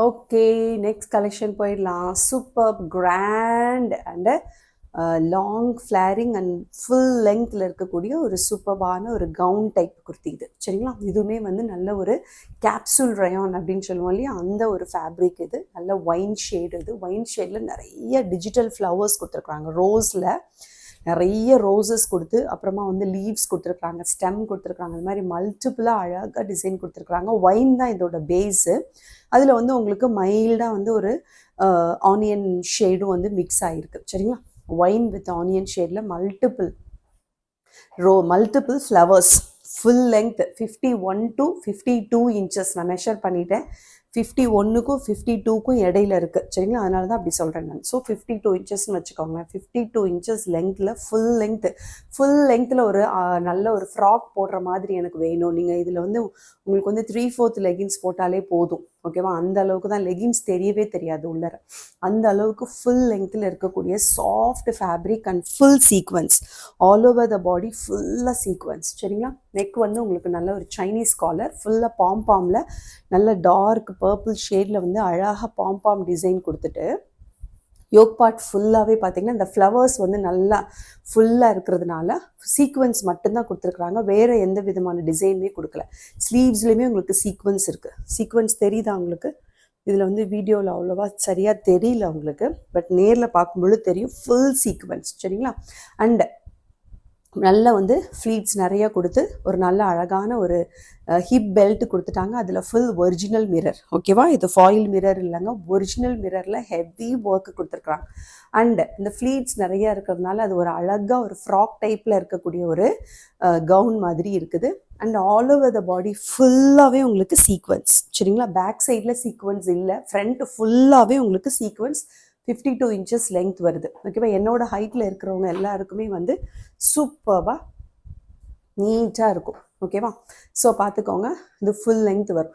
Okay, next collection போயிடலாம். Super grand and long flaring and full லெங்க்த்தில் இருக்கக்கூடிய ஒரு சூப்பர்பான ஒரு கவுன் டைப் குர்த்தி இது. சரிங்களா, இதுவுமே வந்து நல்ல ஒரு கேப்சூல் ரயான் அப்படின்னு சொல்லுவோம் இல்லையா, அந்த ஒரு ஃபேப்ரிக் இது. நல்ல ஒயின் ஷேடு. இது ஒயின் ஷேடில் நிறைய டிஜிட்டல் ஃப்ளவர்ஸ் கொடுத்துருக்குறாங்க. ரோஸில் நிறைய ரோசஸ் கொடுத்து, அப்புறமா வந்து லீவ்ஸ் கொடுத்துருக்குறாங்க, ஸ்டெம் கொடுத்துருக்குறாங்க. அந்த மாதிரி மல்டிப்புளாக அழகாக டிசைன் கொடுத்துருக்குறாங்க. ஒயின் தான் இதோட பேஸு. அதில் வந்து உங்களுக்கு மைல்டாக வந்து ஒரு ஆனியன் ஷேடும் வந்து மிக்ஸ் ஆகிருக்கு. சரிங்களா, ஒயின் வித் ஆனியன் ஷேடில் multiple flowers. Full length 51 to 52 inches நான் மெஷர் பண்ணிட்டேன். 51க்கும் 52க்கும் இடையில இருக்குது. சரிங்களா, அதனால தான் அப்படி சொல்கிறேன் நான். ஸோ 52 இன்ச்சஸ்ன்னு வச்சுக்கோங்களேன். 52 இன்ச்சஸ் லெங்க்த்தில் ஃபுல் லெங்க்த்தில் ஒரு நல்ல ஒரு ஃப்ராக் போடுற மாதிரி எனக்கு வேணும். நீங்கள் இதில் வந்து உங்களுக்கு வந்து 3/4 லெகின்ஸ் போட்டாலே போதும். ஓகேவா, அந்த அளவுக்கு தான். லெகின்ஸ் தெரியவே தெரியாது உள்ளர. அந்த அளவுக்கு ஃபுல் லெங்க்த்தில் இருக்கக்கூடிய soft fabric and full sequence all over the body. ஃபுல்லாக சீக்வன்ஸ். சரிங்களா, நெக் வந்து உங்களுக்கு நல்ல ஒரு சைனீஸ் காலர். ஃபுல்லாக பாம்பாமில் நல்ல டார்க் பர்பிள் ஷேடில் வந்து அழகாக பாம்பாம் டிசைன் கொடுத்துட்டு, யோக் பார்ட் ஃபுல்லாகவே பார்த்தீங்கன்னா இந்த ஃப்ளவர்ஸ் வந்து நல்லா ஃபுல்லாக இருக்கிறதுனால சீக்வன்ஸ் மட்டும்தான் கொடுத்துருக்குறாங்க. வேறு எந்த விதமான டிசைனுமே கொடுக்கல. ஸ்லீவ்ஸ்லேயுமே உங்களுக்கு சீக்வன்ஸ் இருக்குது. சீக்வன்ஸ் தெரியுதா உங்களுக்கு? இதில் வந்து வீடியோவில் அவ்வளோவா சரியாக தெரியல உங்களுக்கு, பட் நேரில் பார்க்கும்பொழுது தெரியும். Full sequence. சரிங்களா, அண்ட் நல்லா வந்து ஃப்ளீட்ஸ் நிறையா கொடுத்து ஒரு நல்ல அழகான ஒரு ஹிப் பெல்ட் கொடுத்துட்டாங்க. அதில் ஃபுல் ஒரிஜினல் மிரர். ஓகேவா, இது ஃபாயில் மிரர் இல்லைங்க, ஒரிஜினல் மிரரில் ஹெவி ஒர்க்கு கொடுத்துருக்குறாங்க. அண்ட் இந்த ஃப்ளீட்ஸ் நிறையா இருக்கிறதுனால அது ஒரு அழகாக ஒரு ஃப்ராக் டைப்பில் இருக்கக்கூடிய ஒரு கவுன் மாதிரி இருக்குது. அண்ட் ஆல் ஓவர் த பாடி ஃபுல்லாகவே உங்களுக்கு சீக்வன்ஸ். சரிங்களா, பேக் சைடில் சீக்வன்ஸ் இல்லை, ஃப்ரண்ட் ஃபுல்லாகவே உங்களுக்கு சீக்வன்ஸ். 52 இன்ச்சஸ் லெங்க் வருது. ஓகேவா, என்னோட ஹைட்டில் இருக்கிறவங்க எல்லாருக்குமே வந்து சூப்பராக நீட்டாக இருக்கும். ஓகேவா, ஸோ பார்த்துக்கோங்க, இது ஃபுல் லெங்க் வரும்.